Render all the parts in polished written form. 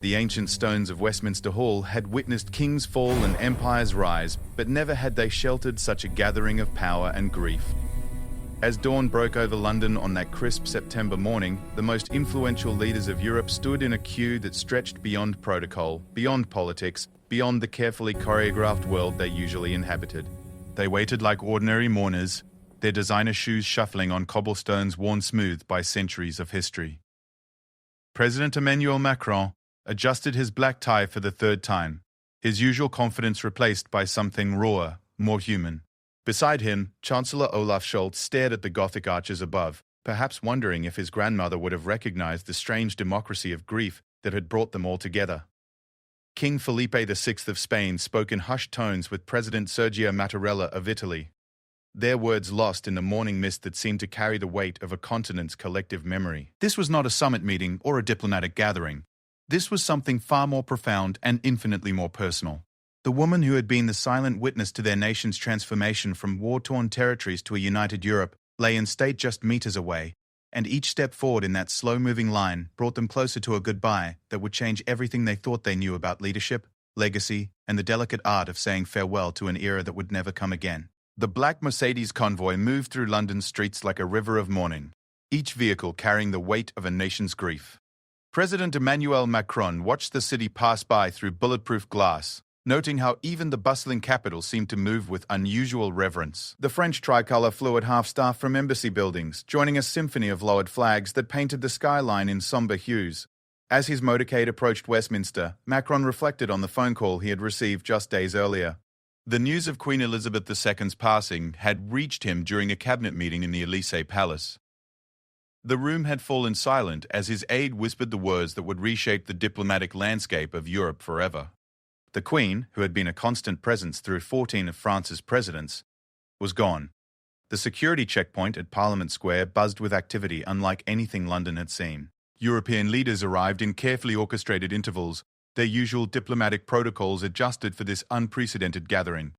The ancient stones of Westminster Hall had witnessed kings fall and empires rise, but never had they sheltered such a gathering of power and grief. As dawn broke over London on that crisp September morning, the most influential leaders of Europe stood in a queue that stretched beyond protocol, beyond politics, beyond the carefully choreographed world they usually inhabited. They waited like ordinary mourners, their designer shoes shuffling on cobblestones worn smooth by centuries of history. President Emmanuel Macron adjusted his black tie for the third time, his usual confidence replaced by something rawer, more human. Beside him, Chancellor Olaf Scholz stared at the Gothic arches above, perhaps wondering if his grandmother would have recognized the strange democracy of grief that had brought them all together. King Felipe VI of Spain spoke in hushed tones with President Sergio Mattarella of Italy, their words lost in the morning mist that seemed to carry the weight of a continent's collective memory. This was not a summit meeting or a diplomatic gathering. This was something far more profound and infinitely more personal. The woman who had been the silent witness to their nation's transformation from war-torn territories to a united Europe lay in state just meters away, and each step forward in that slow-moving line brought them closer to a goodbye that would change everything they thought they knew about leadership, legacy, and the delicate art of saying farewell to an era that would never come again. The black Mercedes convoy moved through London's streets like a river of mourning, each vehicle carrying the weight of a nation's grief. President Emmanuel Macron watched the city pass by through bulletproof glass, noting how even the bustling capital seemed to move with unusual reverence. The French tricolour flew at half-staff from embassy buildings, joining a symphony of lowered flags that painted the skyline in sombre hues. As his motorcade approached Westminster, Macron reflected on the phone call he had received just days earlier. The news of Queen Elizabeth II's passing had reached him during a cabinet meeting in the Élysée Palace. The room had fallen silent as his aide whispered the words that would reshape the diplomatic landscape of Europe forever. The Queen, who had been a constant presence through 14 of France's presidents, was gone. The security checkpoint at Parliament Square buzzed with activity unlike anything London had seen. European leaders arrived in carefully orchestrated intervals, their usual diplomatic protocols adjusted for this unprecedented gathering.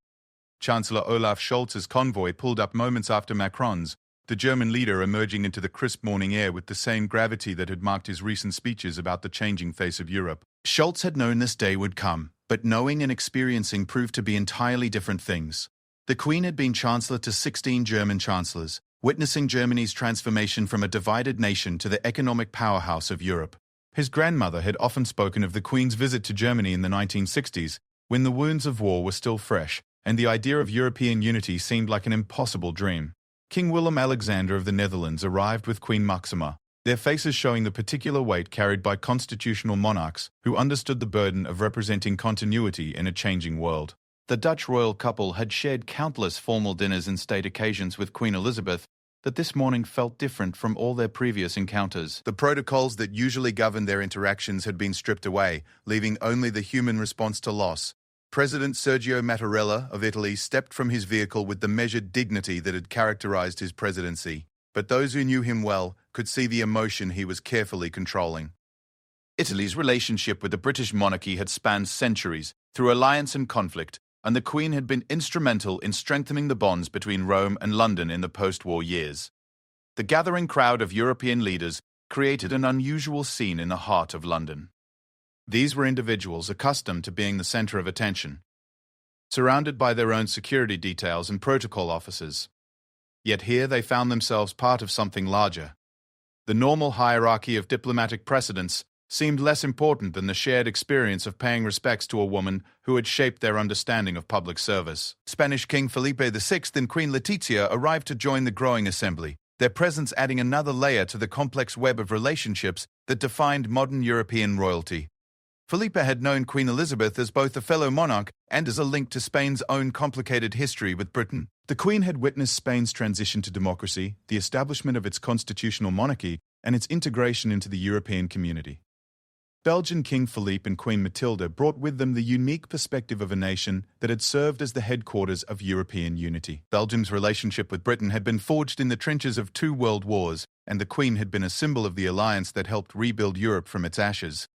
Chancellor Olaf Scholz's convoy pulled up moments after Macron's, the German leader emerging into the crisp morning air with the same gravity that had marked his recent speeches about the changing face of Europe. Scholz had known this day would come, but knowing and experiencing proved to be entirely different things. The Queen had been Chancellor to 16 German chancellors, witnessing Germany's transformation from a divided nation to the economic powerhouse of Europe. His grandmother had often spoken of the Queen's visit to Germany in the 1960s, when the wounds of war were still fresh, and the idea of European unity seemed like an impossible dream. King Willem-Alexander of the Netherlands arrived with Queen Maxima, their faces showing the particular weight carried by constitutional monarchs who understood the burden of representing continuity in a changing world. The Dutch royal couple had shared countless formal dinners and state occasions with Queen Elizabeth that this morning felt different from all their previous encounters. The protocols that usually governed their interactions had been stripped away, leaving only the human response to loss. President Sergio Mattarella of Italy stepped from his vehicle with the measured dignity that had characterized his presidency, but those who knew him well could see the emotion he was carefully controlling. Italy's relationship with the British monarchy had spanned centuries, through alliance and conflict, and the Queen had been instrumental in strengthening the bonds between Rome and London in the post-war years. The gathering crowd of European leaders created an unusual scene in the heart of London. These were individuals accustomed to being the center of attention, surrounded by their own security details and protocol officers. Yet here they found themselves part of something larger. The normal hierarchy of diplomatic precedence seemed less important than the shared experience of paying respects to a woman who had shaped their understanding of public service. Spanish King Felipe VI and Queen Letizia arrived to join the growing assembly, their presence adding another layer to the complex web of relationships that defined modern European royalty. Felipe had known Queen Elizabeth as both a fellow monarch and as a link to Spain's own complicated history with Britain. The Queen had witnessed Spain's transition to democracy, the establishment of its constitutional monarchy, and its integration into the European community. Belgian King Philippe and Queen Matilda brought with them the unique perspective of a nation that had served as the headquarters of European unity. Belgium's relationship with Britain had been forged in the trenches of 2 world wars, and the Queen had been a symbol of the alliance that helped rebuild Europe from its ashes.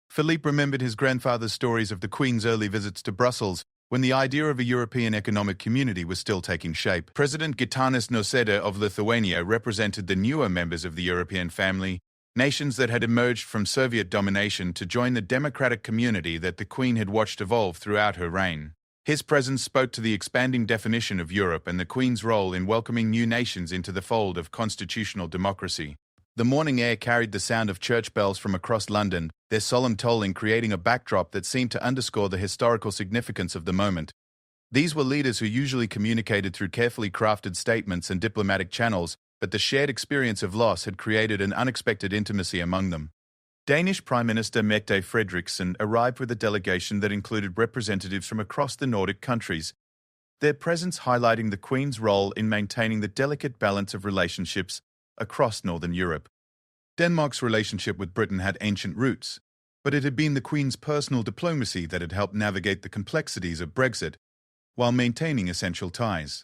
Philippe remembered his grandfather's stories of the Queen's early visits to Brussels, when the idea of a European economic community was still taking shape. President Gitanas Nausėda of Lithuania represented the newer members of the European family, nations that had emerged from Soviet domination to join the democratic community that the Queen had watched evolve throughout her reign. His presence spoke to the expanding definition of Europe and the Queen's role in welcoming new nations into the fold of constitutional democracy. The morning air carried the sound of church bells from across London, their solemn tolling creating a backdrop that seemed to underscore the historical significance of the moment. These were leaders who usually communicated through carefully crafted statements and diplomatic channels, but the shared experience of loss had created an unexpected intimacy among them. Danish Prime Minister Mette Frederiksen arrived with a delegation that included representatives from across the Nordic countries, their presence highlighting the Queen's role in maintaining the delicate balance of relationships across Northern Europe. Denmark's relationship with Britain had ancient roots, but it had been the Queen's personal diplomacy that had helped navigate the complexities of Brexit while maintaining essential ties.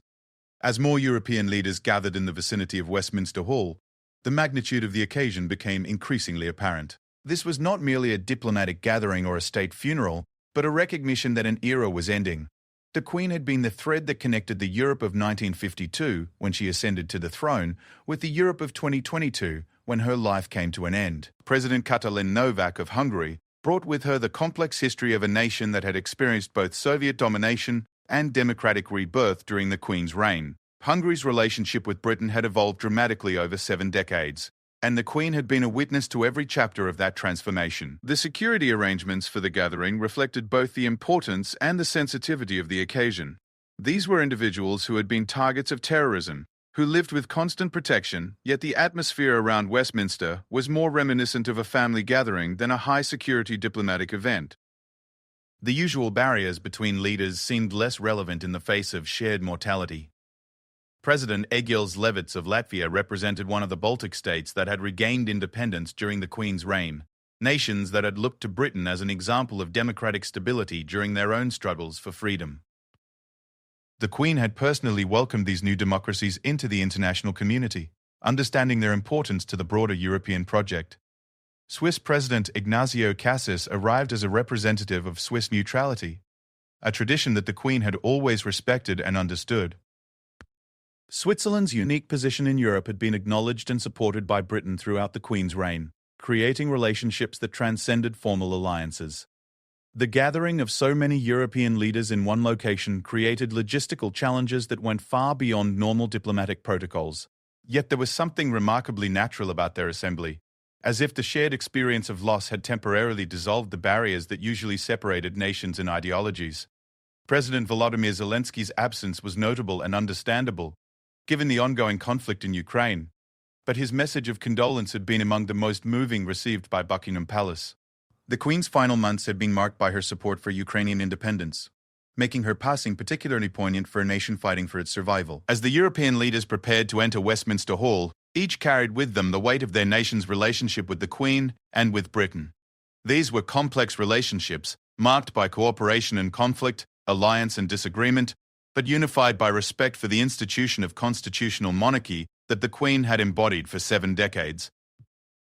As more European leaders gathered in the vicinity of Westminster Hall, the magnitude of the occasion became increasingly apparent. This was not merely a diplomatic gathering or a state funeral, but a recognition that an era was ending. The Queen had been the thread that connected the Europe of 1952, when she ascended to the throne, with the Europe of 2022, when her life came to an end. President Katalin Novak of Hungary brought with her the complex history of a nation that had experienced both Soviet domination and democratic rebirth during the Queen's reign. Hungary's relationship with Britain had evolved dramatically over 7 decades, and the Queen had been a witness to every chapter of that transformation. The security arrangements for the gathering reflected both the importance and the sensitivity of the occasion. These were individuals who had been targets of terrorism, who lived with constant protection, yet the atmosphere around Westminster was more reminiscent of a family gathering than a high-security diplomatic event. The usual barriers between leaders seemed less relevant in the face of shared mortality. President Egils Levits of Latvia represented one of the Baltic states that had regained independence during the Queen's reign, nations that had looked to Britain as an example of democratic stability during their own struggles for freedom. The Queen had personally welcomed these new democracies into the international community, understanding their importance to the broader European project. Swiss President Ignazio Cassis arrived as a representative of Swiss neutrality, a tradition that the Queen had always respected and understood. Switzerland's unique position in Europe had been acknowledged and supported by Britain throughout the Queen's reign, creating relationships that transcended formal alliances. The gathering of so many European leaders in one location created logistical challenges that went far beyond normal diplomatic protocols. Yet there was something remarkably natural about their assembly, as if the shared experience of loss had temporarily dissolved the barriers that usually separated nations and ideologies. President Volodymyr Zelensky's absence was notable and understandable, given the ongoing conflict in Ukraine, but his message of condolence had been among the most moving received by Buckingham Palace. The Queen's final months had been marked by her support for Ukrainian independence, making her passing particularly poignant for a nation fighting for its survival. As the European leaders prepared to enter Westminster Hall, each carried with them the weight of their nation's relationship with the Queen and with Britain. These were complex relationships, marked by cooperation and conflict, alliance and disagreement, but unified by respect for the institution of constitutional monarchy that the Queen had embodied for 7 decades.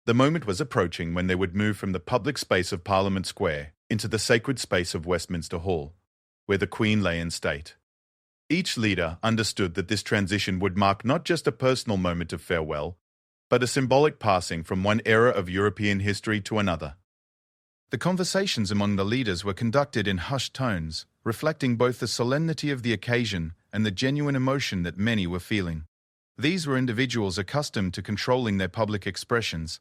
The moment was approaching when they would move from the public space of Parliament Square into the sacred space of Westminster Hall, where the Queen lay in state. Each leader understood that this transition would mark not just a personal moment of farewell, but a symbolic passing from one era of European history to another. The conversations among the leaders were conducted in hushed tones, reflecting both the solemnity of the occasion and the genuine emotion that many were feeling. These were individuals accustomed to controlling their public expressions,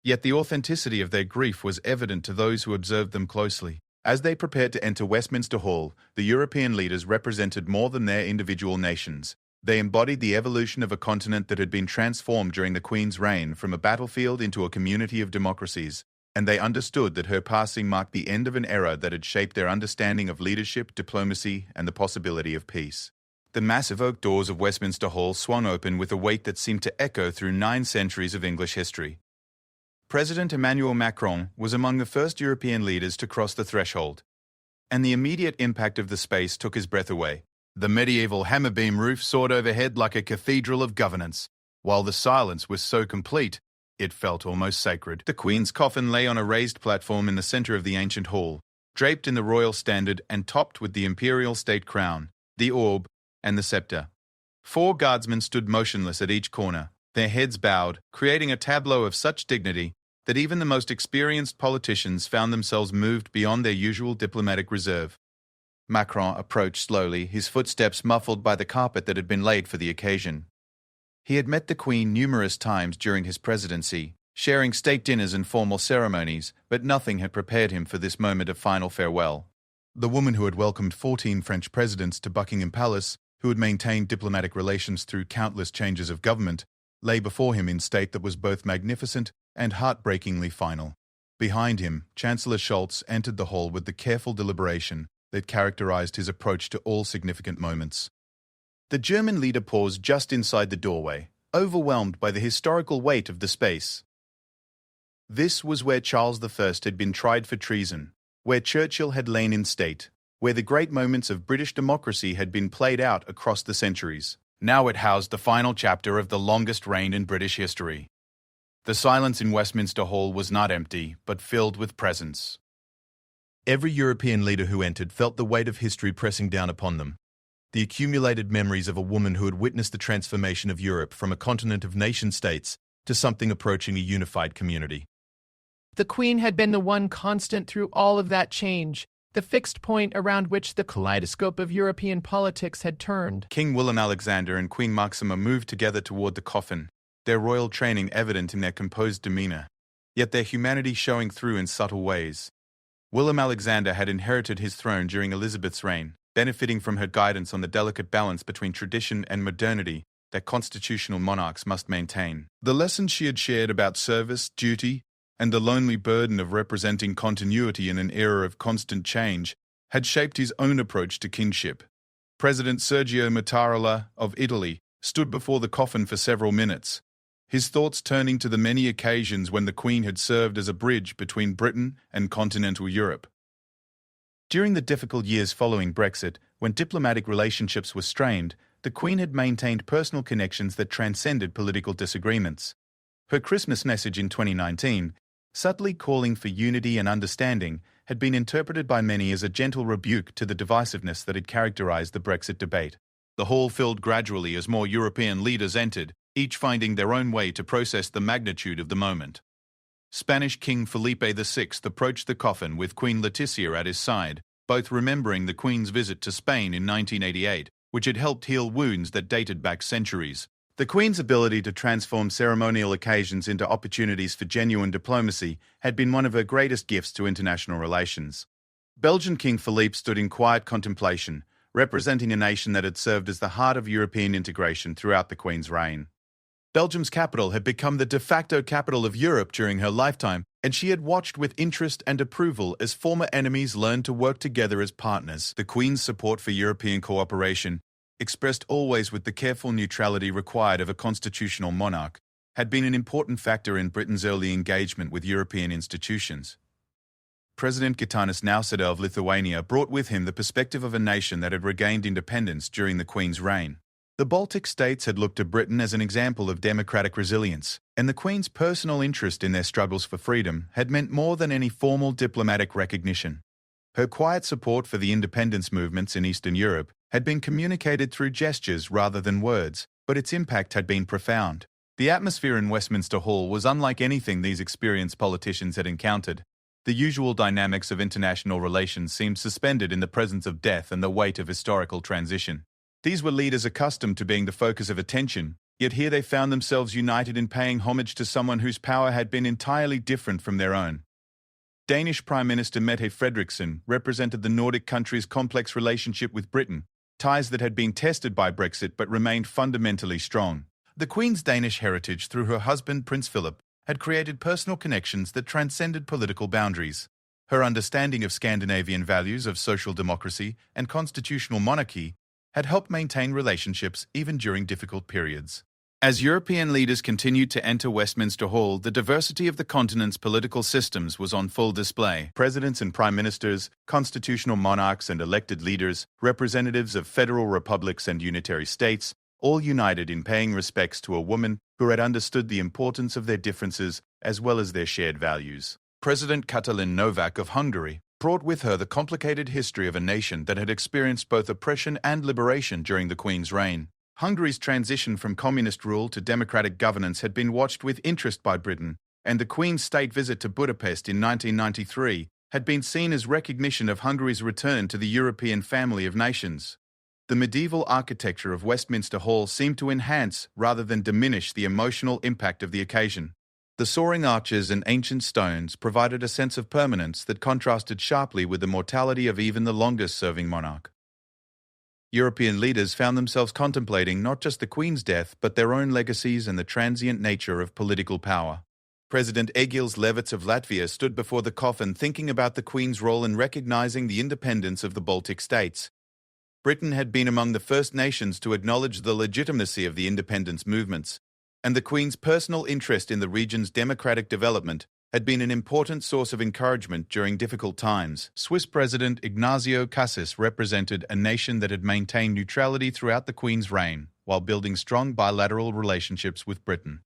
yet the authenticity of their grief was evident to those who observed them closely. As they prepared to enter Westminster Hall, the European leaders represented more than their individual nations. They embodied the evolution of a continent that had been transformed during the Queen's reign from a battlefield into a community of democracies, and they understood that her passing marked the end of an era that had shaped their understanding of leadership, diplomacy, and the possibility of peace. The massive oak doors of Westminster Hall swung open with a weight that seemed to echo through 9 centuries of English history. President Emmanuel Macron was among the first European leaders to cross the threshold, and the immediate impact of the space took his breath away. The medieval hammerbeam roof soared overhead like a cathedral of governance, while the silence was so complete, it felt almost sacred. The Queen's coffin lay on a raised platform in the center of the ancient hall, draped in the royal standard and topped with the imperial state crown, the orb, and the scepter. 4 guardsmen stood motionless at each corner, their heads bowed, creating a tableau of such dignity that even the most experienced politicians found themselves moved beyond their usual diplomatic reserve. Macron approached slowly, his footsteps muffled by the carpet that had been laid for the occasion. He had met the Queen numerous times during his presidency, sharing state dinners and formal ceremonies, but nothing had prepared him for this moment of final farewell. The woman who had welcomed 14 French presidents to Buckingham Palace, who had maintained diplomatic relations through countless changes of government, lay before him in state that was both magnificent and heartbreakingly final. Behind him, Chancellor Scholz entered the hall with the careful deliberation that characterized his approach to all significant moments. The German leader paused just inside the doorway, overwhelmed by the historical weight of the space. This was where Charles I had been tried for treason, where Churchill had lain in state, where the great moments of British democracy had been played out across the centuries. Now it housed the final chapter of the longest reign in British history. The silence in Westminster Hall was not empty, but filled with presence. Every European leader who entered felt the weight of history pressing down upon them. The accumulated memories of a woman who had witnessed the transformation of Europe from a continent of nation-states to something approaching a unified community. The Queen had been the one constant through all of that change, the fixed point around which the kaleidoscope of European politics had turned. King Willem-Alexander and Queen Maxima moved together toward the coffin, their royal training evident in their composed demeanor, yet their humanity showing through in subtle ways. Willem-Alexander had inherited his throne during Elizabeth's reign, benefiting from her guidance on the delicate balance between tradition and modernity that constitutional monarchs must maintain. The lessons she had shared about service, duty, and the lonely burden of representing continuity in an era of constant change had shaped his own approach to kingship. President Sergio Mattarella of Italy stood before the coffin for several minutes, his thoughts turning to the many occasions when the Queen had served as a bridge between Britain and continental Europe. During the difficult years following Brexit, when diplomatic relationships were strained, the Queen had maintained personal connections that transcended political disagreements. Her Christmas message in 2019, subtly calling for unity and understanding, had been interpreted by many as a gentle rebuke to the divisiveness that had characterized the Brexit debate. The hall filled gradually as more European leaders entered, each finding their own way to process the magnitude of the moment. Spanish King Felipe VI approached the coffin with Queen Letizia at his side, both remembering the Queen's visit to Spain in 1988, which had helped heal wounds that dated back centuries. The Queen's ability to transform ceremonial occasions into opportunities for genuine diplomacy had been one of her greatest gifts to international relations. Belgian King Philippe stood in quiet contemplation, representing a nation that had served as the heart of European integration throughout the Queen's reign. Belgium's capital had become the de facto capital of Europe during her lifetime, and she had watched with interest and approval as former enemies learned to work together as partners. The Queen's support for European cooperation, expressed always with the careful neutrality required of a constitutional monarch, had been an important factor in Britain's early engagement with European institutions. President Gitanas Nausėda of Lithuania brought with him the perspective of a nation that had regained independence during the Queen's reign. The Baltic states had looked to Britain as an example of democratic resilience, and the Queen's personal interest in their struggles for freedom had meant more than any formal diplomatic recognition. Her quiet support for the independence movements in Eastern Europe had been communicated through gestures rather than words, but its impact had been profound. The atmosphere in Westminster Hall was unlike anything these experienced politicians had encountered. The usual dynamics of international relations seemed suspended in the presence of death and the weight of historical transition. These were leaders accustomed to being the focus of attention, yet here they found themselves united in paying homage to someone whose power had been entirely different from their own. Danish Prime Minister Mette Frederiksen represented the Nordic country's complex relationship with Britain, ties that had been tested by Brexit but remained fundamentally strong. The Queen's Danish heritage through her husband Prince Philip had created personal connections that transcended political boundaries. Her understanding of Scandinavian values of social democracy and constitutional monarchy had helped maintain relationships even during difficult periods. As European leaders continued to enter Westminster Hall, the diversity of the continent's political systems was on full display. Presidents and prime ministers, constitutional monarchs and elected leaders, representatives of federal republics and unitary states, all united in paying respects to a woman who had understood the importance of their differences as well as their shared values. President Katalin Novak of Hungary brought with her the complicated history of a nation that had experienced both oppression and liberation during the Queen's reign. Hungary's transition from communist rule to democratic governance had been watched with interest by Britain, and the Queen's state visit to Budapest in 1993 had been seen as recognition of Hungary's return to the European family of nations. The medieval architecture of Westminster Hall seemed to enhance rather than diminish the emotional impact of the occasion. The soaring arches and ancient stones provided a sense of permanence that contrasted sharply with the mortality of even the longest-serving monarch. European leaders found themselves contemplating not just the Queen's death, but their own legacies and the transient nature of political power. President Egils Levits of Latvia stood before the coffin thinking about the Queen's role in recognizing the independence of the Baltic states. Britain had been among the first nations to acknowledge the legitimacy of the independence movements, and the Queen's personal interest in the region's democratic development had been an important source of encouragement during difficult times. Swiss President Ignazio Cassis represented a nation that had maintained neutrality throughout the Queen's reign, while building strong bilateral relationships with Britain.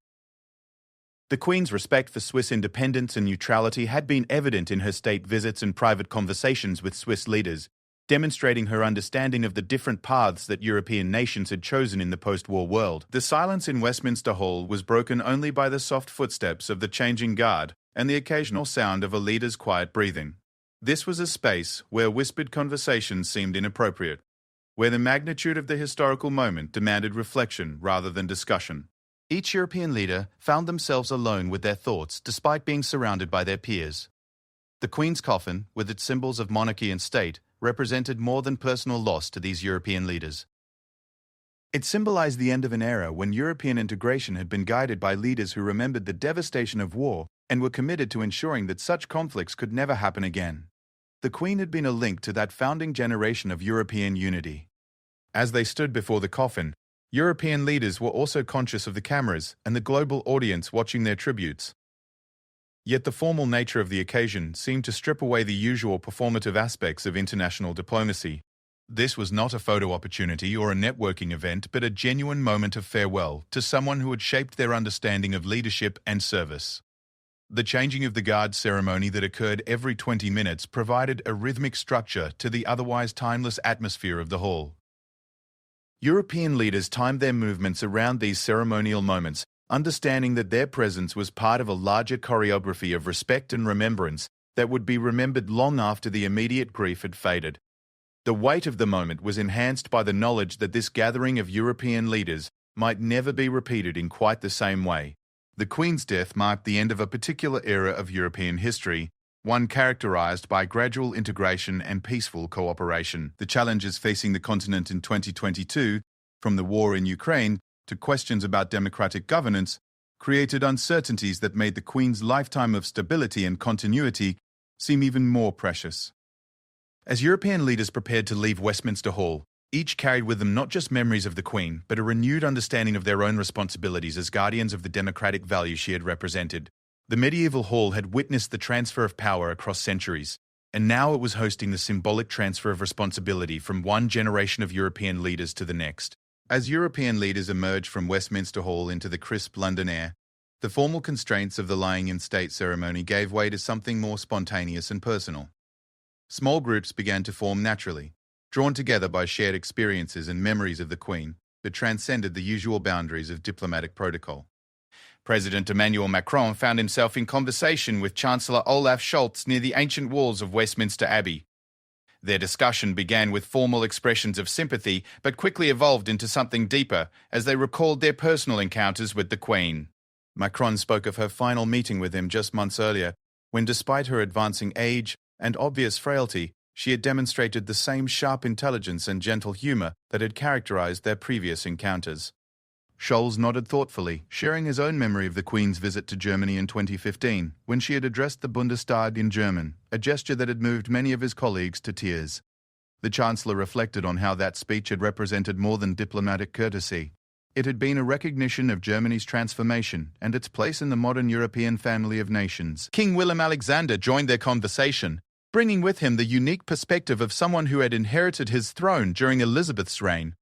The Queen's respect for Swiss independence and neutrality had been evident in her state visits and private conversations with Swiss leaders, demonstrating her understanding of the different paths that European nations had chosen in the post-war world. The silence in Westminster Hall was broken only by the soft footsteps of the changing guard and the occasional sound of a leader's quiet breathing. This was a space where whispered conversations seemed inappropriate, where the magnitude of the historical moment demanded reflection rather than discussion. Each European leader found themselves alone with their thoughts despite being surrounded by their peers. The Queen's coffin, with its symbols of monarchy and state, represented more than personal loss to these European leaders. It symbolized the end of an era when European integration had been guided by leaders who remembered the devastation of war and were committed to ensuring that such conflicts could never happen again. The Queen had been a link to that founding generation of European unity. As they stood before the coffin, European leaders were also conscious of the cameras and the global audience watching their tributes. Yet the formal nature of the occasion seemed to strip away the usual performative aspects of international diplomacy. This was not a photo opportunity or a networking event, but a genuine moment of farewell to someone who had shaped their understanding of leadership and service. The changing of the guard ceremony that occurred every 20 minutes provided a rhythmic structure to the otherwise timeless atmosphere of the hall. European leaders timed their movements around these ceremonial moments, understanding that their presence was part of a larger choreography of respect and remembrance that would be remembered long after the immediate grief had faded. The weight of the moment was enhanced by the knowledge that this gathering of European leaders might never be repeated in quite the same way. The Queen's death marked the end of a particular era of European history, one characterized by gradual integration and peaceful cooperation. The challenges facing the continent in 2022, from the war in Ukraine to questions about democratic governance, created uncertainties that made the Queen's lifetime of stability and continuity seem even more precious. As European leaders prepared to leave Westminster Hall, each carried with them not just memories of the Queen, but a renewed understanding of their own responsibilities as guardians of the democratic values she had represented. The medieval hall had witnessed the transfer of power across centuries, and now it was hosting the symbolic transfer of responsibility from one generation of European leaders to the next. As European leaders emerged from Westminster Hall into the crisp London air, the formal constraints of the lying-in-state ceremony gave way to something more spontaneous and personal. Small groups began to form naturally, drawn together by shared experiences and memories of the Queen that transcended the usual boundaries of diplomatic protocol. President Emmanuel Macron found himself in conversation with Chancellor Olaf Scholz near the ancient walls of Westminster Abbey. Their discussion began with formal expressions of sympathy, but quickly evolved into something deeper as they recalled their personal encounters with the Queen. Macron spoke of her final meeting with him just months earlier, when despite her advancing age and obvious frailty, she had demonstrated the same sharp intelligence and gentle humour that had characterized their previous encounters. Scholz nodded thoughtfully, sharing his own memory of the Queen's visit to Germany in 2015, when she had addressed the Bundestag in German, a gesture that had moved many of his colleagues to tears. The Chancellor reflected on how that speech had represented more than diplomatic courtesy. It had been a recognition of Germany's transformation and its place in the modern European family of nations. King Willem-Alexander joined their conversation, bringing with him the unique perspective of someone who had inherited his throne during Elizabeth's reign.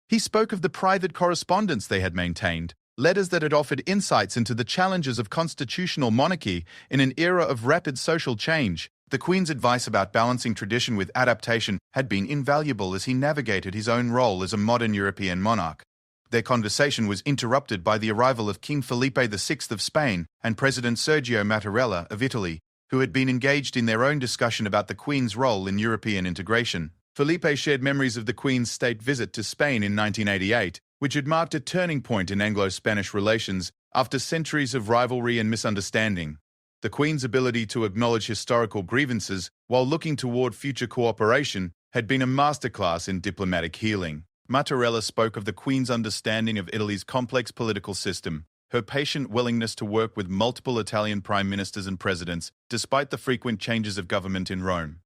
He spoke of the private correspondence they had maintained, letters that had offered insights into the challenges of constitutional monarchy in an era of rapid social change. The Queen's advice about balancing tradition with adaptation had been invaluable as he navigated his own role as a modern European monarch. Their conversation was interrupted by the arrival of King Felipe VI of Spain and President Sergio Mattarella of Italy, who had been engaged in their own discussion about the Queen's role in European integration. Felipe shared memories of the Queen's state visit to Spain in 1988, which had marked a turning point in Anglo-Spanish relations after centuries of rivalry and misunderstanding. The Queen's ability to acknowledge historical grievances while looking toward future cooperation had been a masterclass in diplomatic healing. Mattarella spoke of the Queen's understanding of Italy's complex political system, her patient willingness to work with multiple Italian prime ministers and presidents, despite the frequent changes of government in Rome.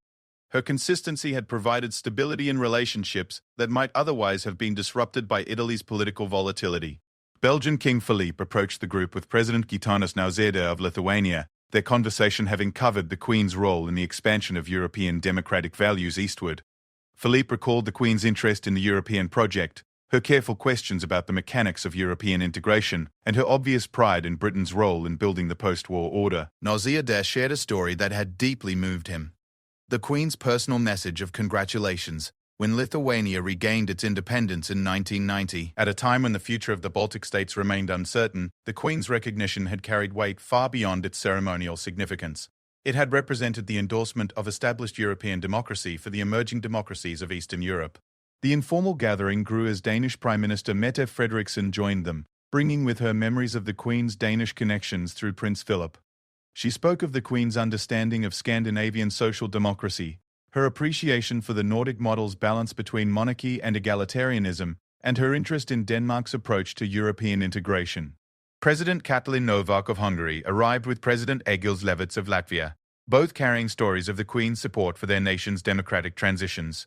Her consistency had provided stability in relationships that might otherwise have been disrupted by Italy's political volatility. Belgian King Philippe approached the group with President Gitanas Nausėda of Lithuania, their conversation having covered the Queen's role in the expansion of European democratic values eastward. Philippe recalled the Queen's interest in the European project, her careful questions about the mechanics of European integration, and her obvious pride in Britain's role in building the post-war order. Nausėda shared a story that had deeply moved him. The Queen's personal message of congratulations when Lithuania regained its independence in 1990. At a time when the future of the Baltic states remained uncertain, the Queen's recognition had carried weight far beyond its ceremonial significance. It had represented the endorsement of established European democracy for the emerging democracies of Eastern Europe. The informal gathering grew as Danish Prime Minister Mette Frederiksen joined them, bringing with her memories of the Queen's Danish connections through Prince Philip. She spoke of the Queen's understanding of Scandinavian social democracy, her appreciation for the Nordic model's balance between monarchy and egalitarianism, and her interest in Denmark's approach to European integration. President Katalin Novak of Hungary arrived with President Egils Levits of Latvia, both carrying stories of the Queen's support for their nation's democratic transitions.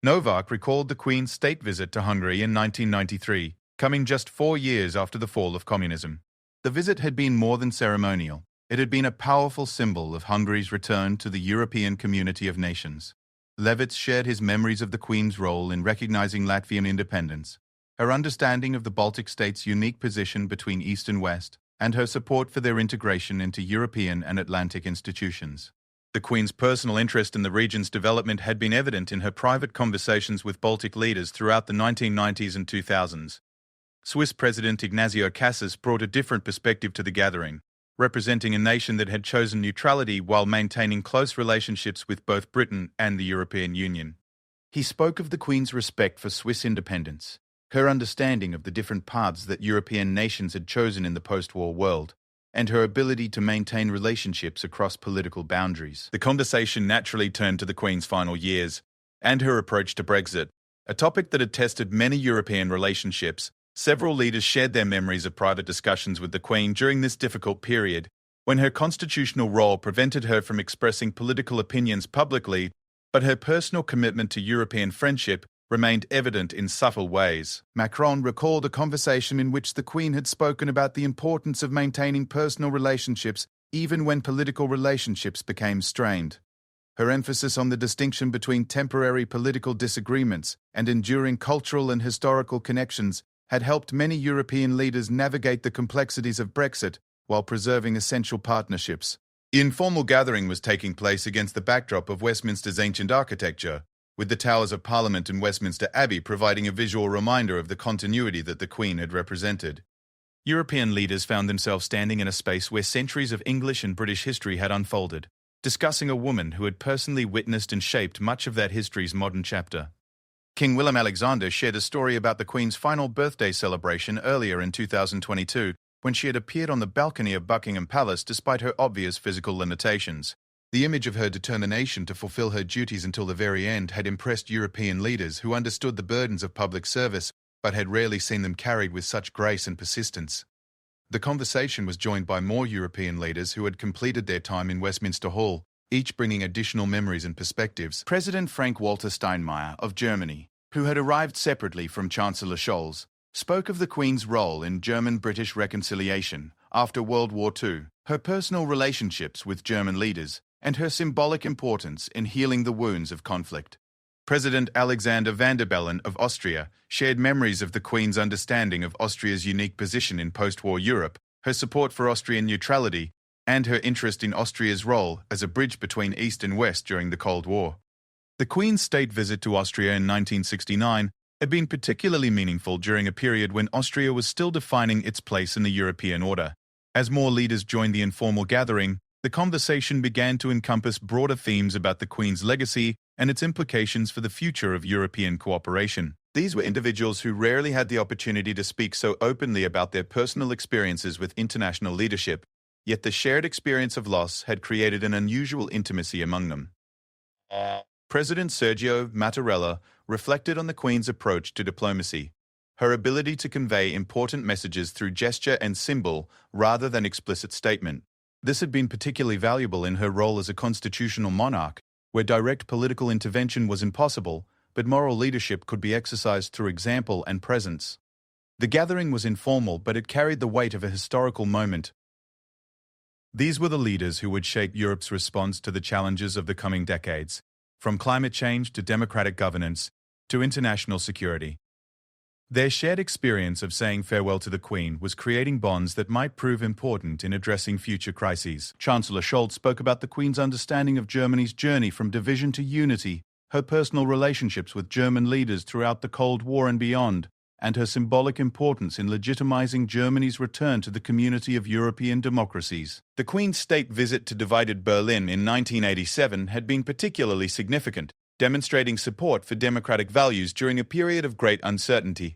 Novak recalled the Queen's state visit to Hungary in 1993, coming just 4 years after the fall of communism. The visit had been more than ceremonial. It had been a powerful symbol of Hungary's return to the European community of nations. Levits shared his memories of the Queen's role in recognizing Latvian independence, her understanding of the Baltic states' unique position between East and West, and her support for their integration into European and Atlantic institutions. The Queen's personal interest in the region's development had been evident in her private conversations with Baltic leaders throughout the 1990s and 2000s. Swiss President Ignacio Casas brought a different perspective to the gathering, representing a nation that had chosen neutrality while maintaining close relationships with both Britain and the European Union. He spoke of the Queen's respect for Swiss independence, her understanding of the different paths that European nations had chosen in the post-war world, and her ability to maintain relationships across political boundaries. The conversation naturally turned to the Queen's final years, and her approach to Brexit, a topic that had tested many European relationships. Several leaders shared their memories of private discussions with the Queen during this difficult period, when her constitutional role prevented her from expressing political opinions publicly, but her personal commitment to European friendship remained evident in subtle ways. Macron recalled a conversation in which the Queen had spoken about the importance of maintaining personal relationships even when political relationships became strained. Her emphasis on the distinction between temporary political disagreements and enduring cultural and historical connections had helped many European leaders navigate the complexities of Brexit while preserving essential partnerships. The informal gathering was taking place against the backdrop of Westminster's ancient architecture, with the Towers of Parliament and Westminster Abbey providing a visual reminder of the continuity that the Queen had represented. European leaders found themselves standing in a space where centuries of English and British history had unfolded, discussing a woman who had personally witnessed and shaped much of that history's modern chapter. King Willem-Alexander shared a story about the Queen's final birthday celebration earlier in 2022, when she had appeared on the balcony of Buckingham Palace despite her obvious physical limitations. The image of her determination to fulfill her duties until the very end had impressed European leaders who understood the burdens of public service but had rarely seen them carried with such grace and persistence. The conversation was joined by more European leaders who had completed their time in Westminster Hall, each bringing additional memories and perspectives. President Frank-Walter Steinmeier of Germany, who had arrived separately from Chancellor Scholz, spoke of the Queen's role in German-British reconciliation after World War II, her personal relationships with German leaders, and her symbolic importance in healing the wounds of conflict. President Alexander Van der Bellen of Austria shared memories of the Queen's understanding of Austria's unique position in post-war Europe, her support for Austrian neutrality, and her interest in Austria's role as a bridge between East and West during the Cold War. The Queen's state visit to Austria in 1969 had been particularly meaningful during a period when Austria was still defining its place in the European order. As more leaders joined the informal gathering, the conversation began to encompass broader themes about the Queen's legacy and its implications for the future of European cooperation. These were individuals who rarely had the opportunity to speak so openly about their personal experiences with international leadership, yet the shared experience of loss had created an unusual intimacy among them. President Sergio Mattarella reflected on the Queen's approach to diplomacy, her ability to convey important messages through gesture and symbol rather than explicit statement. This had been particularly valuable in her role as a constitutional monarch, where direct political intervention was impossible, but moral leadership could be exercised through example and presence. The gathering was informal, but it carried the weight of a historical moment. These were the leaders who would shape Europe's response to the challenges of the coming decades, from climate change to democratic governance to international security. Their shared experience of saying farewell to the Queen was creating bonds that might prove important in addressing future crises. Chancellor Scholz spoke about the Queen's understanding of Germany's journey from division to unity, her personal relationships with German leaders throughout the Cold War and beyond, and her symbolic importance in legitimizing Germany's return to the community of European democracies. The Queen's state visit to divided Berlin in 1987 had been particularly significant, demonstrating support for democratic values during a period of great uncertainty.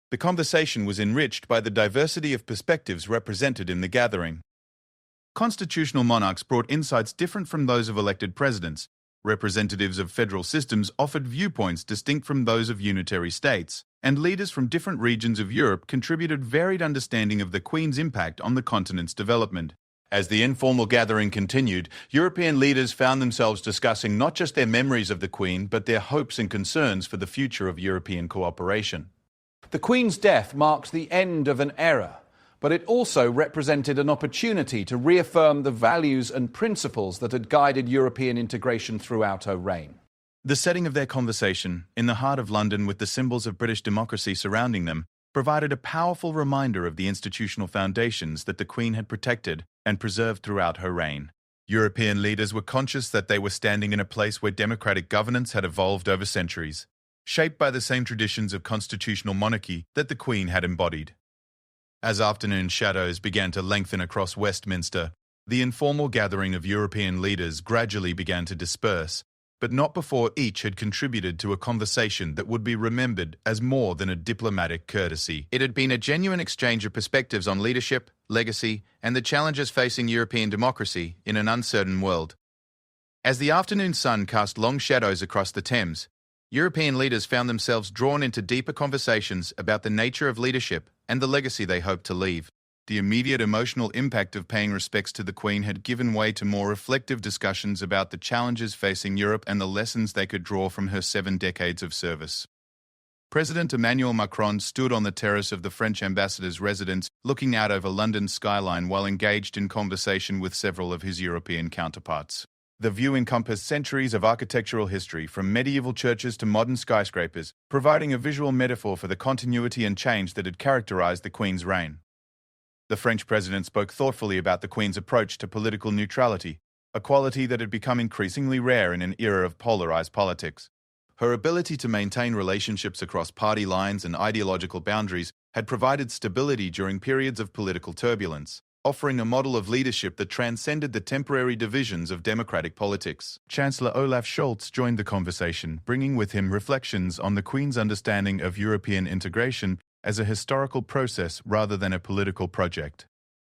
The conversation was enriched by the diversity of perspectives represented in the gathering. Constitutional monarchs brought insights different from those of elected presidents. Representatives of federal systems offered viewpoints distinct from those of unitary states, and leaders from different regions of Europe contributed varied understanding of the Queen's impact on the continent's development. As the informal gathering continued, European leaders found themselves discussing not just their memories of the Queen, but their hopes and concerns for the future of European cooperation. The Queen's death marked the end of an era, but it also represented an opportunity to reaffirm the values and principles that had guided European integration throughout her reign. The setting of their conversation, in the heart of London with the symbols of British democracy surrounding them, provided a powerful reminder of the institutional foundations that the Queen had protected and preserved throughout her reign. European leaders were conscious that they were standing in a place where democratic governance had evolved over centuries, shaped by the same traditions of constitutional monarchy that the Queen had embodied. As afternoon shadows began to lengthen across Westminster, the informal gathering of European leaders gradually began to disperse, but not before each had contributed to a conversation that would be remembered as more than a diplomatic courtesy. It had been a genuine exchange of perspectives on leadership, legacy, and the challenges facing European democracy in an uncertain world. As the afternoon sun cast long shadows across the Thames, European leaders found themselves drawn into deeper conversations about the nature of leadership and the legacy they hoped to leave. The immediate emotional impact of paying respects to the Queen had given way to more reflective discussions about the challenges facing Europe and the lessons they could draw from her 7 decades of service. President Emmanuel Macron stood on the terrace of the French ambassador's residence, looking out over London's skyline while engaged in conversation with several of his European counterparts. The view encompassed centuries of architectural history, from medieval churches to modern skyscrapers, providing a visual metaphor for the continuity and change that had characterized the Queen's reign. The French president spoke thoughtfully about the Queen's approach to political neutrality, a quality that had become increasingly rare in an era of polarized politics. Her ability to maintain relationships across party lines and ideological boundaries had provided stability during periods of political turbulence, offering a model of leadership that transcended the temporary divisions of democratic politics. Chancellor Olaf Scholz joined the conversation, bringing with him reflections on the Queen's understanding of European integration as a historical process rather than a political project.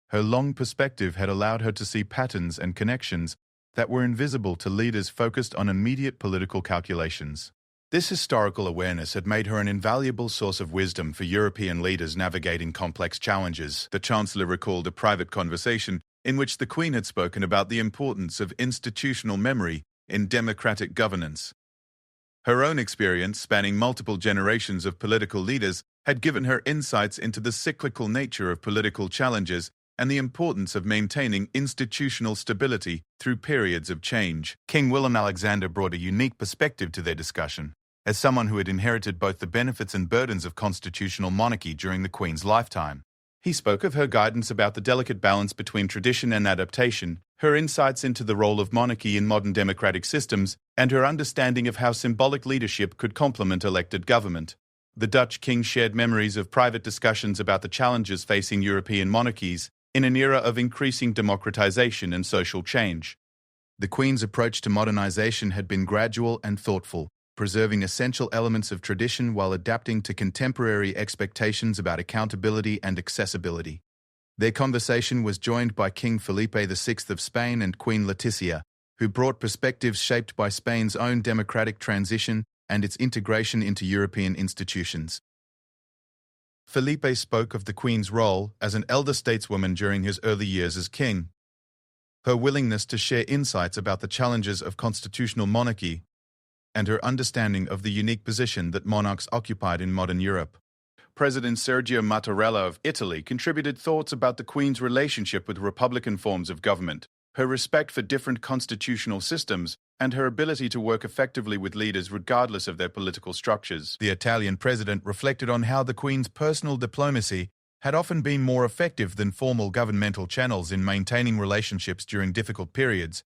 Her long perspective had allowed her to see patterns and connections that were invisible to leaders focused on immediate political calculations. This historical awareness had made her an invaluable source of wisdom for European leaders navigating complex challenges. The Chancellor recalled a private conversation in which the Queen had spoken about the importance of institutional memory in democratic governance. Her own experience, spanning multiple generations of political leaders, had given her insights into the cyclical nature of political challenges and the importance of maintaining institutional stability through periods of change. King Willem-Alexander brought a unique perspective to their discussion. As someone who had inherited both the benefits and burdens of constitutional monarchy during the Queen's lifetime, he spoke of her guidance about the delicate balance between tradition and adaptation, her insights into the role of monarchy in modern democratic systems, and her understanding of how symbolic leadership could complement elected government. The Dutch king shared memories of private discussions about the challenges facing European monarchies in an era of increasing democratization and social change. The Queen's approach to modernization had been gradual and thoughtful, preserving essential elements of tradition while adapting to contemporary expectations about accountability and accessibility. Their conversation was joined by King Felipe VI of Spain and Queen Letizia, who brought perspectives shaped by Spain's own democratic transition and its integration into European institutions. Felipe spoke of the Queen's role as an elder stateswoman during his early years as king. Her willingness to share insights about the challenges of constitutional monarchy and her understanding of the unique position that monarchs occupied in modern Europe. President Sergio Mattarella of Italy contributed thoughts about the Queen's relationship with republican forms of government, her respect for different constitutional systems, and her ability to work effectively with leaders regardless of their political structures. The Italian president reflected on how the Queen's personal diplomacy had often been more effective than formal governmental channels in maintaining relationships during difficult periods.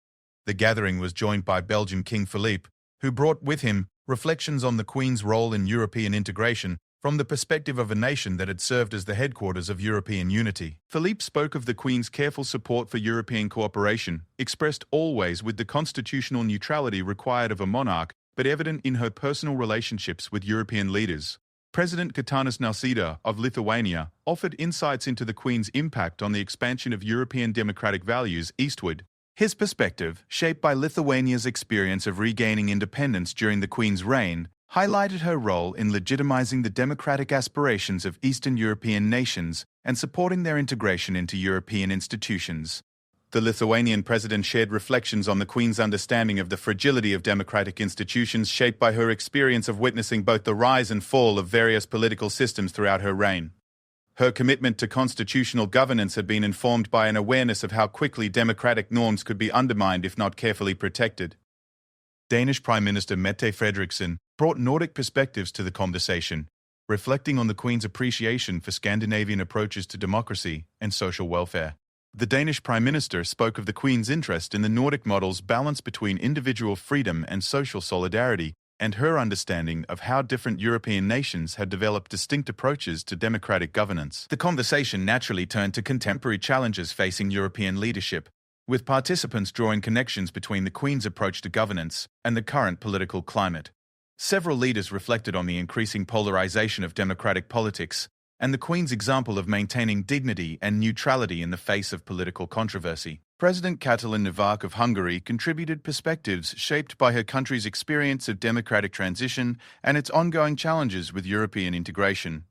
The gathering was joined by Belgian King Philippe, who brought with him reflections on the Queen's role in European integration from the perspective of a nation that had served as the headquarters of European unity. Philippe spoke of the Queen's careful support for European cooperation, expressed always with the constitutional neutrality required of a monarch, but evident in her personal relationships with European leaders. President Gitanas Nausėda of Lithuania offered insights into the Queen's impact on the expansion of European democratic values eastward. His perspective, shaped by Lithuania's experience of regaining independence during the Queen's reign, highlighted her role in legitimizing the democratic aspirations of Eastern European nations and supporting their integration into European institutions. The Lithuanian president shared reflections on the Queen's understanding of the fragility of democratic institutions shaped by her experience of witnessing both the rise and fall of various political systems throughout her reign. Her commitment to constitutional governance had been informed by an awareness of how quickly democratic norms could be undermined if not carefully protected. Danish Prime Minister Mette Frederiksen brought Nordic perspectives to the conversation, reflecting on the Queen's appreciation for Scandinavian approaches to democracy and social welfare. The Danish Prime Minister spoke of the Queen's interest in the Nordic model's balance between individual freedom and social solidarity, and her understanding of how different European nations had developed distinct approaches to democratic governance. The conversation naturally turned to contemporary challenges facing European leadership, with participants drawing connections between the Queen's approach to governance and the current political climate. Several leaders reflected on the increasing polarization of democratic politics and the Queen's example of maintaining dignity and neutrality in the face of political controversy. President Katalin Novak of Hungary contributed perspectives shaped by her country's experience of democratic transition and its ongoing challenges with European integration.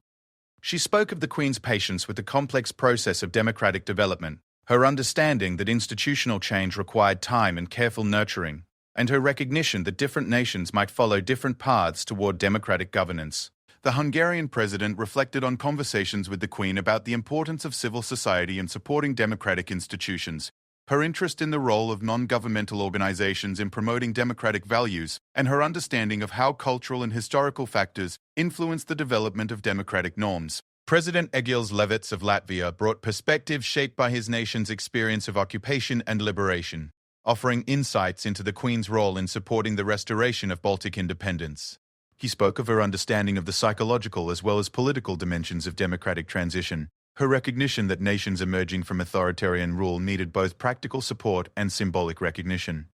She spoke of the Queen's patience with the complex process of democratic development, her understanding that institutional change required time and careful nurturing, and her recognition that different nations might follow different paths toward democratic governance. The Hungarian president reflected on conversations with the Queen about the importance of civil society in supporting democratic institutions, her interest in the role of non-governmental organizations in promoting democratic values, and her understanding of how cultural and historical factors influence the development of democratic norms. President Egils Levits of Latvia brought perspectives shaped by his nation's experience of occupation and liberation, offering insights into the Queen's role in supporting the restoration of Baltic independence. He spoke of her understanding of the psychological as well as political dimensions of democratic transition, her recognition that nations emerging from authoritarian rule needed both practical support and symbolic recognition.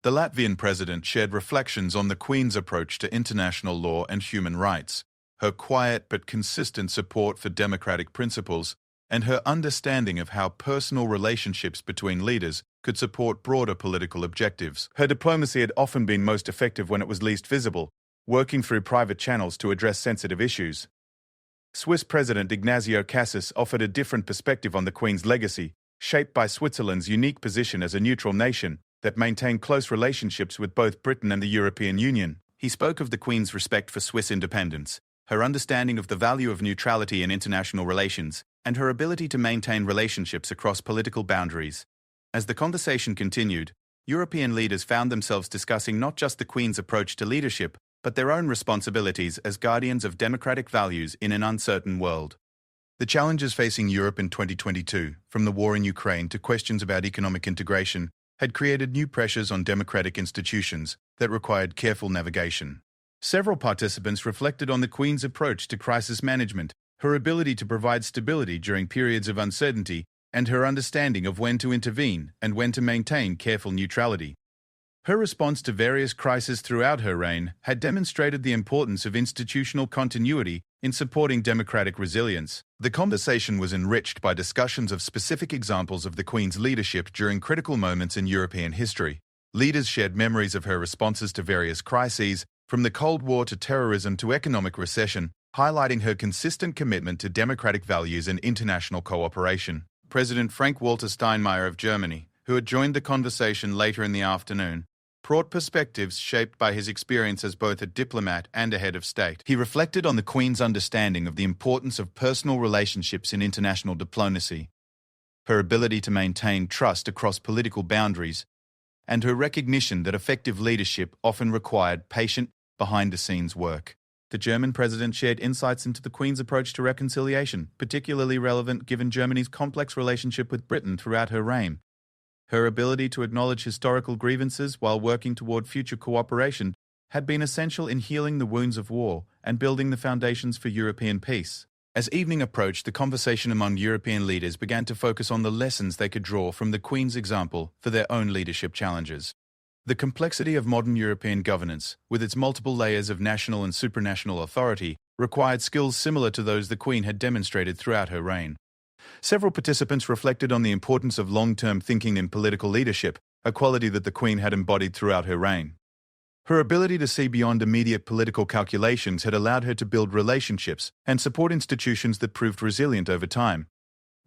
The Latvian president shared reflections on the Queen's approach to international law and human rights, her quiet but consistent support for democratic principles, and her understanding of how personal relationships between leaders could support broader political objectives. Her diplomacy had often been most effective when it was least visible, working through private channels to address sensitive issues. Swiss President Ignazio Cassis offered a different perspective on the Queen's legacy, shaped by Switzerland's unique position as a neutral nation that maintained close relationships with both Britain and the European Union. He spoke of the Queen's respect for Swiss independence, her understanding of the value of neutrality in international relations, and her ability to maintain relationships across political boundaries. As the conversation continued, European leaders found themselves discussing not just the Queen's approach to leadership, but their own responsibilities as guardians of democratic values in an uncertain world. The challenges facing Europe in 2022, from the war in Ukraine to questions about economic integration, had created new pressures on democratic institutions that required careful navigation. Several participants reflected on the Queen's approach to crisis management, her ability to provide stability during periods of uncertainty, and her understanding of when to intervene and when to maintain careful neutrality. Her response to various crises throughout her reign had demonstrated the importance of institutional continuity in supporting democratic resilience. The conversation was enriched by discussions of specific examples of the Queen's leadership during critical moments in European history. Leaders shared memories of her responses to various crises, from the Cold War to terrorism to economic recession, highlighting her consistent commitment to democratic values and international cooperation. President Frank-Walter Steinmeier of Germany, who had joined the conversation later in the afternoon, brought perspectives shaped by his experience as both a diplomat and a head of state. He reflected on the Queen's understanding of the importance of personal relationships in international diplomacy, her ability to maintain trust across political boundaries, and her recognition that effective leadership often required patient, behind-the-scenes work. The German president shared insights into the Queen's approach to reconciliation, particularly relevant given Germany's complex relationship with Britain throughout her reign. Her ability to acknowledge historical grievances while working toward future cooperation had been essential in healing the wounds of war and building the foundations for European peace. As evening approached, the conversation among European leaders began to focus on the lessons they could draw from the Queen's example for their own leadership challenges. The complexity of modern European governance, with its multiple layers of national and supranational authority, required skills similar to those the Queen had demonstrated throughout her reign. Several participants reflected on the importance of long-term thinking in political leadership, a quality that the Queen had embodied throughout her reign. Her ability to see beyond immediate political calculations had allowed her to build relationships and support institutions that proved resilient over time,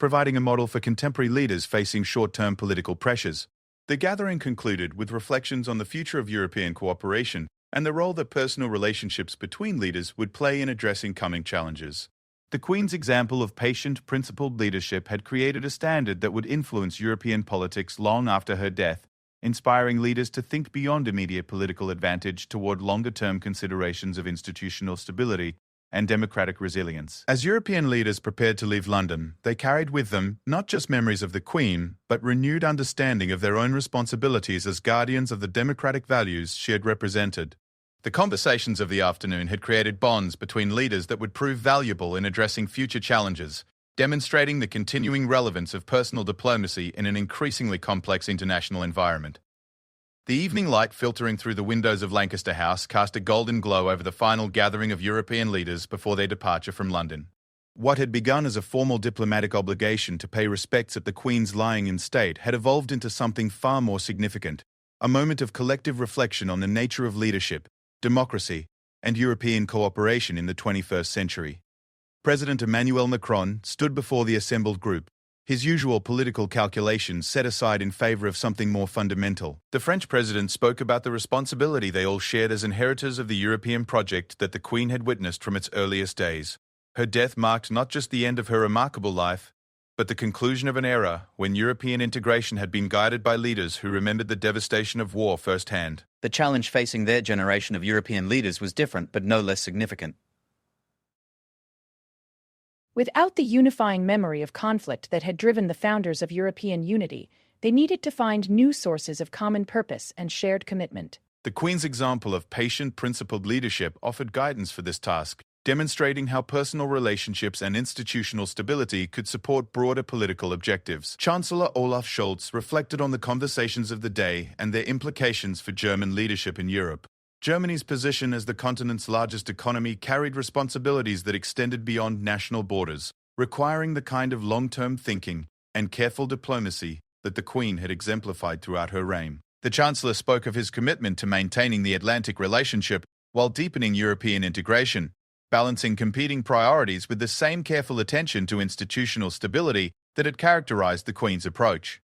providing a model for contemporary leaders facing short-term political pressures. The gathering concluded with reflections on the future of European cooperation and the role that personal relationships between leaders would play in addressing coming challenges. The Queen's example of patient, principled leadership had created a standard that would influence European politics long after her death, inspiring leaders to think beyond immediate political advantage toward longer-term considerations of institutional stability and democratic resilience. As European leaders prepared to leave London, they carried with them not just memories of the Queen, but renewed understanding of their own responsibilities as guardians of the democratic values she had represented. The conversations of the afternoon had created bonds between leaders that would prove valuable in addressing future challenges, demonstrating the continuing relevance of personal diplomacy in an increasingly complex international environment. The evening light filtering through the windows of Lancaster House cast a golden glow over the final gathering of European leaders before their departure from London. What had begun as a formal diplomatic obligation to pay respects at the Queen's lying in state had evolved into something far more significant, a moment of collective reflection on the nature of leadership, democracy, and European cooperation in the 21st century. President Emmanuel Macron stood before the assembled group, his usual political calculations set aside in favor of something more fundamental. The French president spoke about the responsibility they all shared as inheritors of the European project that the Queen had witnessed from its earliest days. Her death marked not just the end of her remarkable life, but the conclusion of an era when European integration had been guided by leaders who remembered the devastation of war firsthand. The challenge facing their generation of European leaders was different, but no less significant. Without the unifying memory of conflict that had driven the founders of European unity, they needed to find new sources of common purpose and shared commitment. The Queen's example of patient, principled leadership offered guidance for this task, demonstrating how personal relationships and institutional stability could support broader political objectives. Chancellor Olaf Scholz reflected on the conversations of the day and their implications for German leadership in Europe. Germany's position as the continent's largest economy carried responsibilities that extended beyond national borders, requiring the kind of long-term thinking and careful diplomacy that the Queen had exemplified throughout her reign. The Chancellor spoke of his commitment to maintaining the Atlantic relationship while deepening European integration, balancing competing priorities with the same careful attention to institutional stability that had characterized the Queen's approach.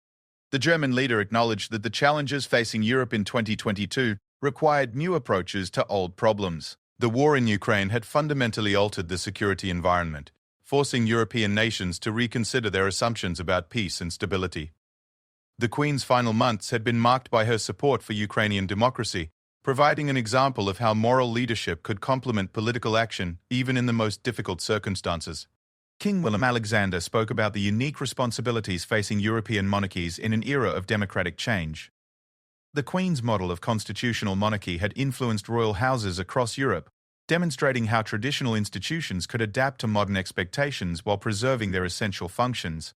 The German leader acknowledged that the challenges facing Europe in 2022 required new approaches to old problems. The war in Ukraine had fundamentally altered the security environment, forcing European nations to reconsider their assumptions about peace and stability. The Queen's final months had been marked by her support for Ukrainian democracy, providing an example of how moral leadership could complement political action even in the most difficult circumstances. King Willem Alexander spoke about the unique responsibilities facing European monarchies in an era of democratic change. The Queen's model of constitutional monarchy had influenced royal houses across Europe, demonstrating how traditional institutions could adapt to modern expectations while preserving their essential functions.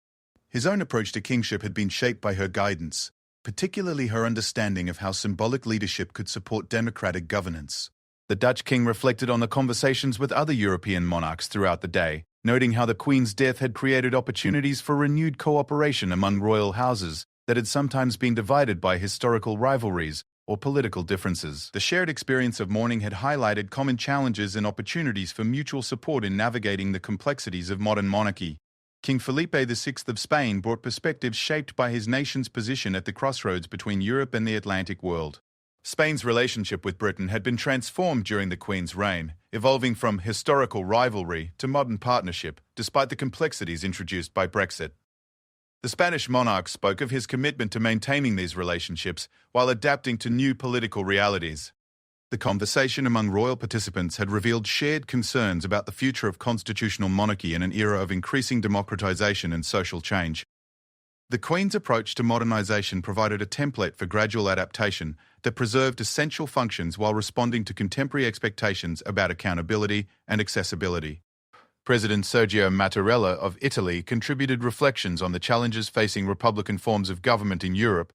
His own approach to kingship had been shaped by her guidance, particularly her understanding of how symbolic leadership could support democratic governance. The Dutch king reflected on the conversations with other European monarchs throughout the day, noting how the Queen's death had created opportunities for renewed cooperation among royal houses that had sometimes been divided by historical rivalries or political differences. The shared experience of mourning had highlighted common challenges and opportunities for mutual support in navigating the complexities of modern monarchy. King Felipe VI of Spain brought perspectives shaped by his nation's position at the crossroads between Europe and the Atlantic world. Spain's relationship with Britain had been transformed during the Queen's reign, evolving from historical rivalry to modern partnership, despite the complexities introduced by Brexit. The Spanish monarch spoke of his commitment to maintaining these relationships while adapting to new political realities. The conversation among royal participants had revealed shared concerns about the future of constitutional monarchy in an era of increasing democratization and social change. The Queen's approach to modernization provided a template for gradual adaptation that preserved essential functions while responding to contemporary expectations about accountability and accessibility. President Sergio Mattarella of Italy contributed reflections on the challenges facing republican forms of government in Europe,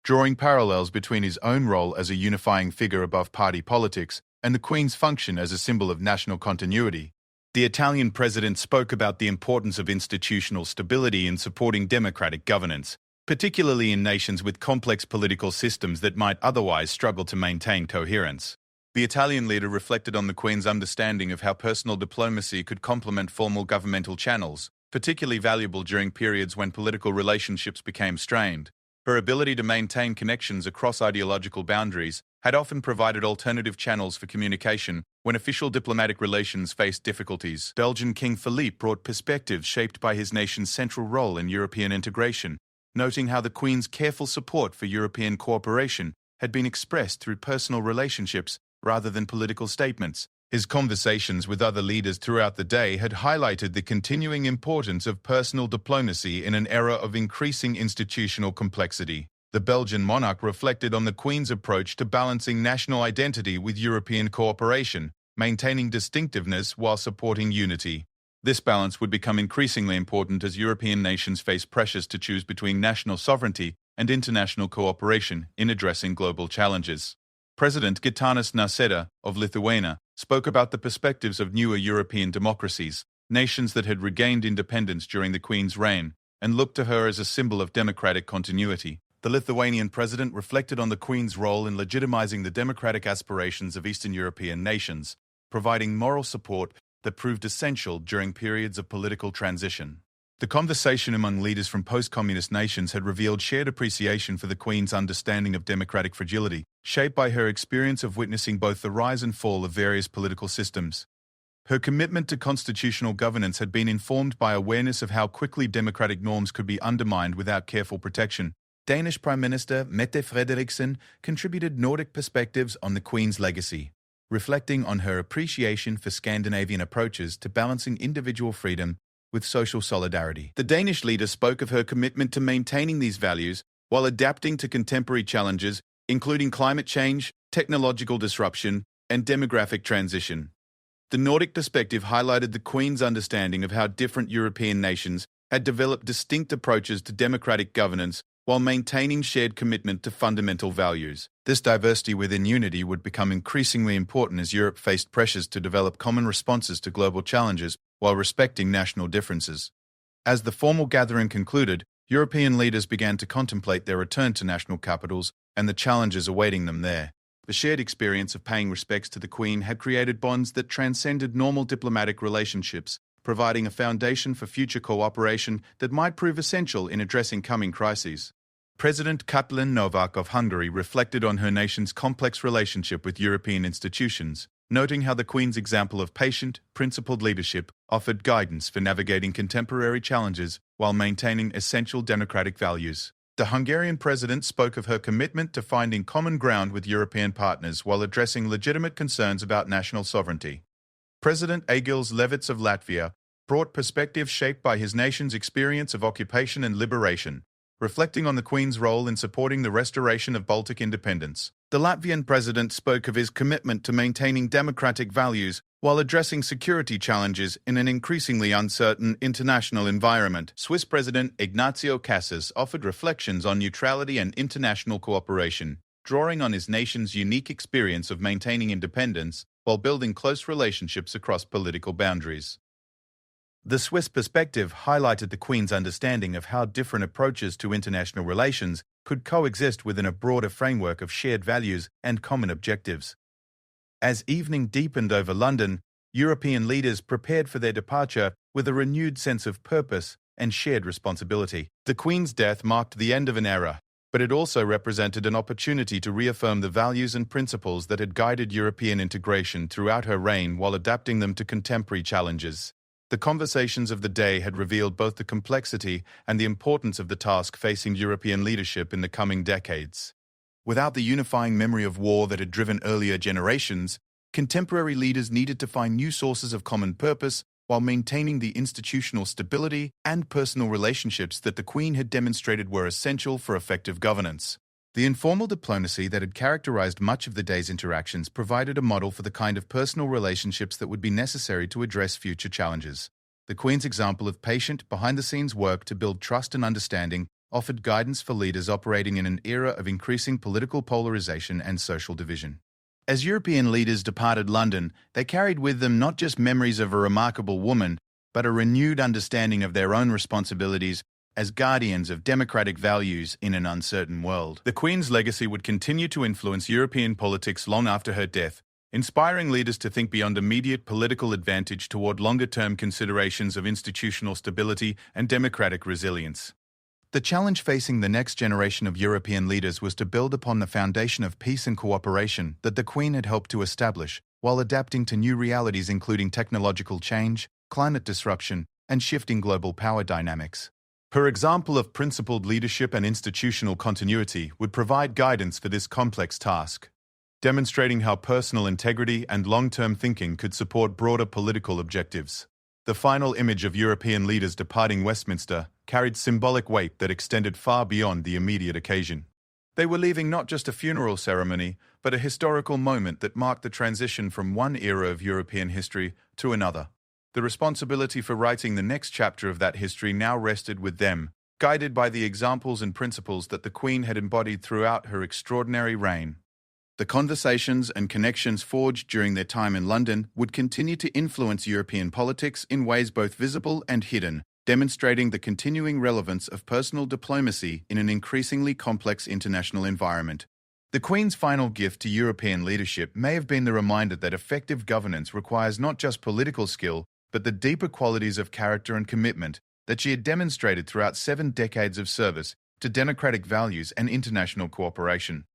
drawing parallels between his own role as a unifying figure above party politics and the Queen's function as a symbol of national continuity. The Italian president spoke about the importance of institutional stability in supporting democratic governance, particularly in nations with complex political systems that might otherwise struggle to maintain coherence. The Italian leader reflected on the Queen's understanding of how personal diplomacy could complement formal governmental channels, particularly valuable during periods when political relationships became strained. Her ability to maintain connections across ideological boundaries had often provided alternative channels for communication when official diplomatic relations faced difficulties. Belgian King Philippe brought perspectives shaped by his nation's central role in European integration, noting how the Queen's careful support for European cooperation had been expressed through personal relationships rather than political statements. His conversations with other leaders throughout the day had highlighted the continuing importance of personal diplomacy in an era of increasing institutional complexity. The Belgian monarch reflected on the Queen's approach to balancing national identity with European cooperation, maintaining distinctiveness while supporting unity. This balance would become increasingly important as European nations face pressures to choose between national sovereignty and international cooperation in addressing global challenges. President Gitanas Nausėda of Lithuania spoke about the perspectives of newer European democracies, nations that had regained independence during the Queen's reign, and looked to her as a symbol of democratic continuity. The Lithuanian president reflected on the Queen's role in legitimizing the democratic aspirations of Eastern European nations, providing moral support that proved essential during periods of political transition. The conversation among leaders from post-communist nations had revealed shared appreciation for the Queen's understanding of democratic fragility, shaped by her experience of witnessing both the rise and fall of various political systems. Her commitment to constitutional governance had been informed by awareness of how quickly democratic norms could be undermined without careful protection. Danish Prime Minister Mette Frederiksen contributed Nordic perspectives on the Queen's legacy, reflecting on her appreciation for Scandinavian approaches to balancing individual freedom with social solidarity. The Danish leader spoke of her commitment to maintaining these values while adapting to contemporary challenges, including climate change, technological disruption, and demographic transition. The Nordic perspective highlighted the Queen's understanding of how different European nations had developed distinct approaches to democratic governance while maintaining shared commitment to fundamental values. This diversity within unity would become increasingly important as Europe faced pressures to develop common responses to global challenges while respecting national differences. As the formal gathering concluded, European leaders began to contemplate their return to national capitals and the challenges awaiting them there. The shared experience of paying respects to the Queen had created bonds that transcended normal diplomatic relationships, providing a foundation for future cooperation that might prove essential in addressing coming crises. President Katalin Novak of Hungary reflected on her nation's complex relationship with European institutions, noting how the Queen's example of patient, principled leadership offered guidance for navigating contemporary challenges while maintaining essential democratic values. The Hungarian president spoke of her commitment to finding common ground with European partners while addressing legitimate concerns about national sovereignty. President Egils Levits of Latvia brought perspectives shaped by his nation's experience of occupation and liberation, reflecting on the Queen's role in supporting the restoration of Baltic independence. The Latvian president spoke of his commitment to maintaining democratic values while addressing security challenges in an increasingly uncertain international environment. Swiss President Ignacio Casas offered reflections on neutrality and international cooperation, drawing on his nation's unique experience of maintaining independence while building close relationships across political boundaries. The Swiss perspective highlighted the Queen's understanding of how different approaches to international relations could coexist within a broader framework of shared values and common objectives. As evening deepened over London, European leaders prepared for their departure with a renewed sense of purpose and shared responsibility. The Queen's death marked the end of an era, but it also represented an opportunity to reaffirm the values and principles that had guided European integration throughout her reign while adapting them to contemporary challenges. The conversations of the day had revealed both the complexity and the importance of the task facing European leadership in the coming decades. Without the unifying memory of war that had driven earlier generations, contemporary leaders needed to find new sources of common purpose while maintaining the institutional stability and personal relationships that the Queen had demonstrated were essential for effective governance. The informal diplomacy that had characterized much of the day's interactions provided a model for the kind of personal relationships that would be necessary to address future challenges. The Queen's example of patient, behind-the-scenes work to build trust and understanding offered guidance for leaders operating in an era of increasing political polarization and social division. As European leaders departed London, they carried with them not just memories of a remarkable woman, but a renewed understanding of their own responsibilities as guardians of democratic values in an uncertain world. The Queen's legacy would continue to influence European politics long after her death, inspiring leaders to think beyond immediate political advantage toward longer-term considerations of institutional stability and democratic resilience. The challenge facing the next generation of European leaders was to build upon the foundation of peace and cooperation that the Queen had helped to establish, while adapting to new realities including technological change, climate disruption, and shifting global power dynamics. Her example of principled leadership and institutional continuity would provide guidance for this complex task, demonstrating how personal integrity and long-term thinking could support broader political objectives. The final image of European leaders departing Westminster carried symbolic weight that extended far beyond the immediate occasion. They were leaving not just a funeral ceremony, but a historical moment that marked the transition from one era of European history to another. The responsibility for writing the next chapter of that history now rested with them, guided by the examples and principles that the Queen had embodied throughout her extraordinary reign. The conversations and connections forged during their time in London would continue to influence European politics in ways both visible and hidden, demonstrating the continuing relevance of personal diplomacy in an increasingly complex international environment. The Queen's final gift to European leadership may have been the reminder that effective governance requires not just political skill, but the deeper qualities of character and commitment that she had demonstrated throughout 7 decades of service to democratic values and international cooperation.